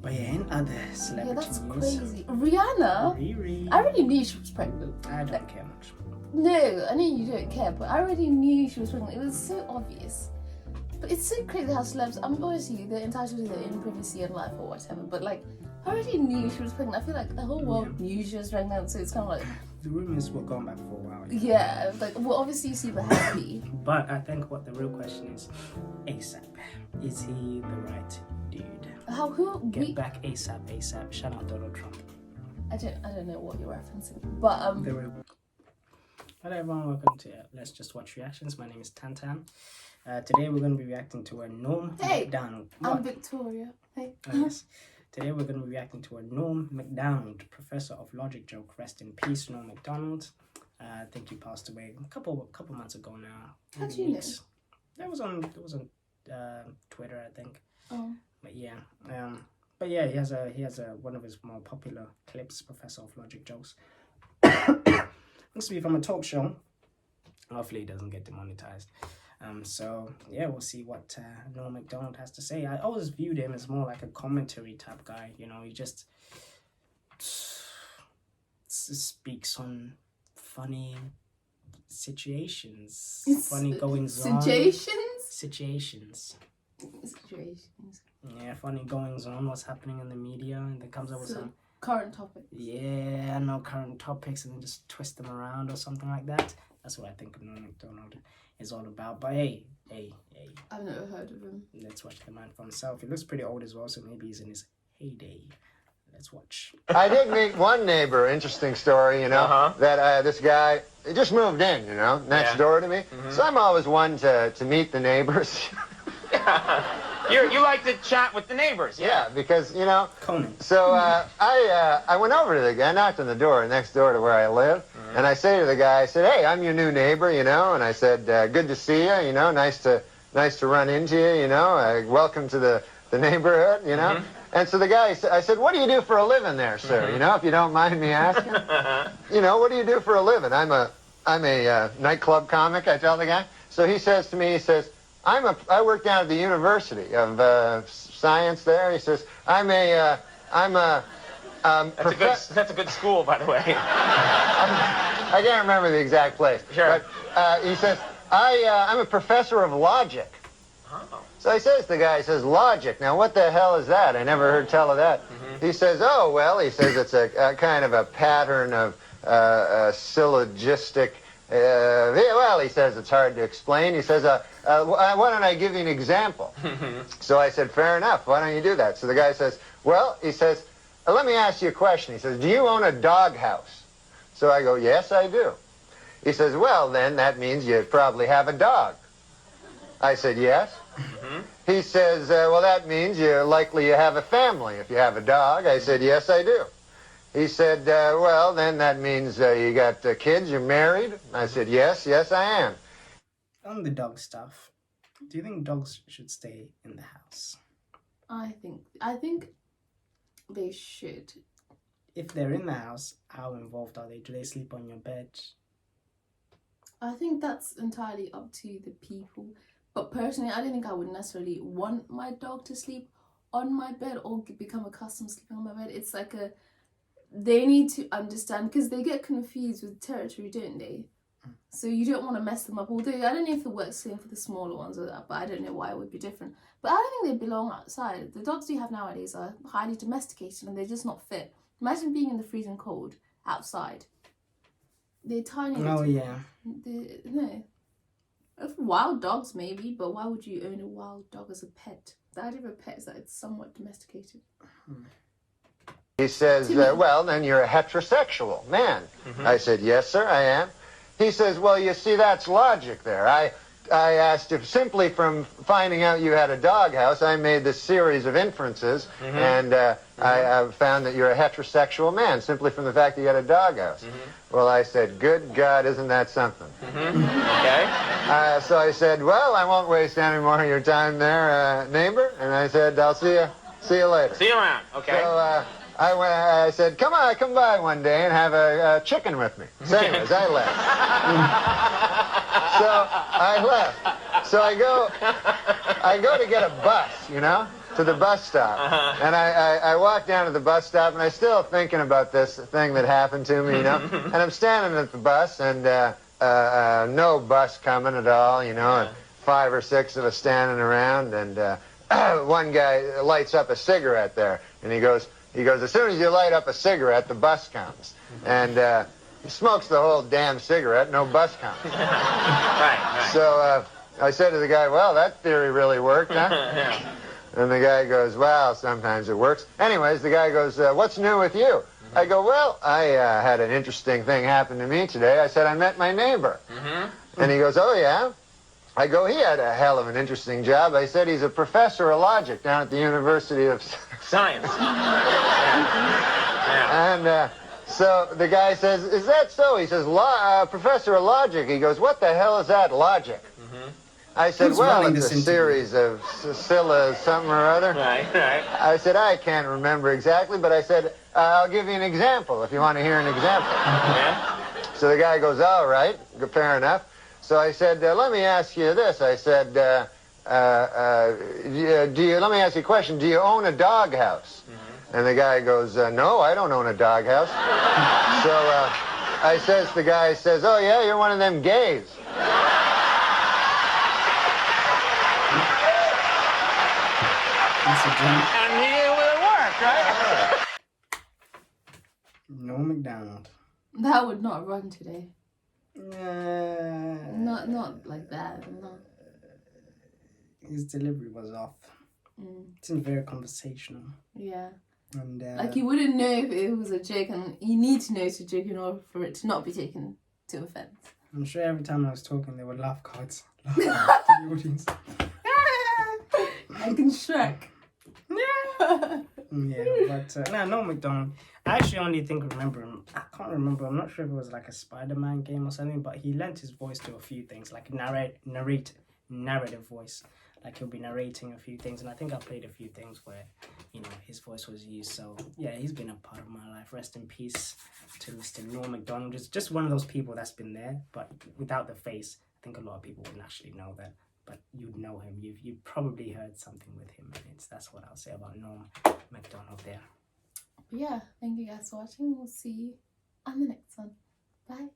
But yeah, in other Yeah, celebrity that's news, crazy. Rihanna? Riri. I already knew she was pregnant. I don't care much. No, I know you don't care, but I already knew she was pregnant. It was so obvious. But it's so crazy how celebs, obviously they're entitled to their own privacy in life or whatever, but like, I already knew she was pregnant. I feel like the whole world knew she was pregnant, so it's kind of like... The rumors were going back for a while. Yeah, like, well, obviously super happy. But I think what the real question is, ASAP. Is he the right dude? Get back ASAP. Shout out Donald Trump. I don't know what you're referencing, but Hello everyone, welcome to Let's Just Watch Reactions. My name is Tantan. Today we're going to be reacting to a Norm Macdonald. I'm Victoria. Hey. Yes. Today we're going to be reacting to a Norm Macdonald, professor of logic joke. Rest in peace, Norm Macdonald. I think he passed away a couple months ago now. How do you know? It was on Twitter, I think. Oh. But yeah, he has a one of his more popular clips, Professor of Logic Jokes. Looks to be from a talk show. Hopefully it doesn't get demonetized. So yeah, we'll see what Norm Macdonald has to say. I always viewed him as more like a commentary type guy. You know, he just speaks on funny situations, funny goings on. Situations. Yeah, funny goings on, what's happening in the media, and then comes up with some current topics. Yeah, no current topics, and then just twist them around or something like that. That's what I think Norm Macdonald is all about. But hey. I've never heard of him. Let's watch the man for himself. He looks pretty old as well, so maybe he's in his heyday. Let's watch. I did meet one neighbor, interesting story, you know, that this guy, he just moved in, you know, next door to me. So I'm always one to meet the neighbors. You like to chat with the neighbors, yeah, because, you know, Conan. So I went over to the guy, knocked on the door, next door to where I live, and I say to the guy, I said, hey, I'm your new neighbor, you know, and I said, good to see you, you know, nice to run into you, you know, welcome to the neighborhood, you know. And so the guy, I said, what do you do for a living there, sir, you know, if you don't mind me asking? You know, what do you do for a living? I'm a nightclub comic, I tell the guy. So he says to me, he says, I work down at the University of Science there. He says, that's a good school, by the way. I can't remember the exact place. Sure. But he says, I'm a professor of logic. Oh. So he says to the guy, he says, logic. Now, what the hell is that? I never heard tell of that. He says, oh, well, he says it's a kind of a pattern of syllogistic. Well, he says it's hard to explain. He says, why don't I give you an example? So I said, fair enough. Why don't you do that? So the guy says, well, he says, let me ask you a question. He says, do you own a doghouse? So I go, yes, I do. He says, well, then that means you probably have a dog. I said, yes. He says, well, that means you have a family if you have a dog. I said, yes, I do. He said, well, then that means you got kids, you're married? I said, yes, I am. On the dog stuff, do you think dogs should stay in the house? I think they should. If they're in the house, how involved are they? Do they sleep on your bed? I think that's entirely up to the people. But personally, I don't think I would necessarily want my dog to sleep on my bed or become accustomed to sleeping on my bed. It's like they need to understand, because they get confused with territory, don't they? So you don't want to mess them up. Although I don't know if it works same for the smaller ones or that, but I don't know why it would be different. But I don't think they belong outside. The dogs we have nowadays are highly domesticated and they're just not fit. Imagine being in the freezing cold outside. They're tiny. Oh, yeah. No. Wild dogs maybe, but why would you own a wild dog as a pet? The idea of a pet is that it's somewhat domesticated. He says, well, then you're a heterosexual man. I said, yes, sir, I am. He says, well, you see, that's logic there. I asked if simply from finding out you had a doghouse, I made this series of inferences, and I found that you're a heterosexual man simply from the fact that you had a doghouse. Well, I said, good God, isn't that something? Okay. So I said, well, I won't waste any more of your time there, neighbor. And I said, I'll see you later. See you around. Okay. So I said, come by one day and have a chicken with me. So anyways, I left. So I left. So I go to get a bus, you know? to the bus stop. And I walked down to the bus stop, and I'm still thinking about this thing that happened to me, you know. And I'm standing at the bus, and no bus coming at all, you know, and 5 or 6 of us standing around, and one guy lights up a cigarette there, and he goes, as soon as you light up a cigarette, the bus comes. And he smokes the whole damn cigarette, no bus comes. Right. So I said to the guy, well, that theory really worked, huh? Yeah. And the guy goes, well, sometimes it works. Anyways, the guy goes, what's new with you? I go, well, I had an interesting thing happen to me today. I said, I met my neighbor. And he goes, oh, yeah? I go, he had a hell of an interesting job. I said, he's a professor of logic down at the University of Science. And so the guy says, is that so? He says, professor of logic. He goes, what the hell is that, logic? I said, Who's well, running it's a this interview? series of Scylla something or other. Right. I said, I can't remember exactly, but I said, I'll give you an example if you want to hear an example. Yeah. So the guy goes, all right, fair enough. So I said, let me ask you this. I said, let me ask you a question. Do you own a doghouse? And the guy goes, no, I don't own a doghouse. So the guy says, oh, yeah, you're one of them gays. And he will work, right? No Macdonald. That would not run today. Uh, Not like that. No. His delivery was off. It seemed very conversational. Yeah. And Like you wouldn't know if it was a joke, and you need to know it's a joke in order for it to not be taken to offense. I'm sure every time I was talking, there were laugh cards. Laugh cards to the audience. I can Shrek. Yeah, but no Macdonald. I actually only remember him. I can't remember. I'm not sure if it was like a Spider-Man game or something, but he lent his voice to a few things, like narrative voice. Like he'll be narrating a few things, and I think I played a few things where, you know, his voice was used. So yeah, he's been a part of my life. Rest in peace to Mr. Norm Macdonald. Just one of those people that's been there, but without the face. I think a lot of people wouldn't actually know that, but you'd know him. You've probably heard something with him, and that's what I'll say about Norm Macdonald there. Yeah, thank you guys for watching. We'll see you on the next one. Bye.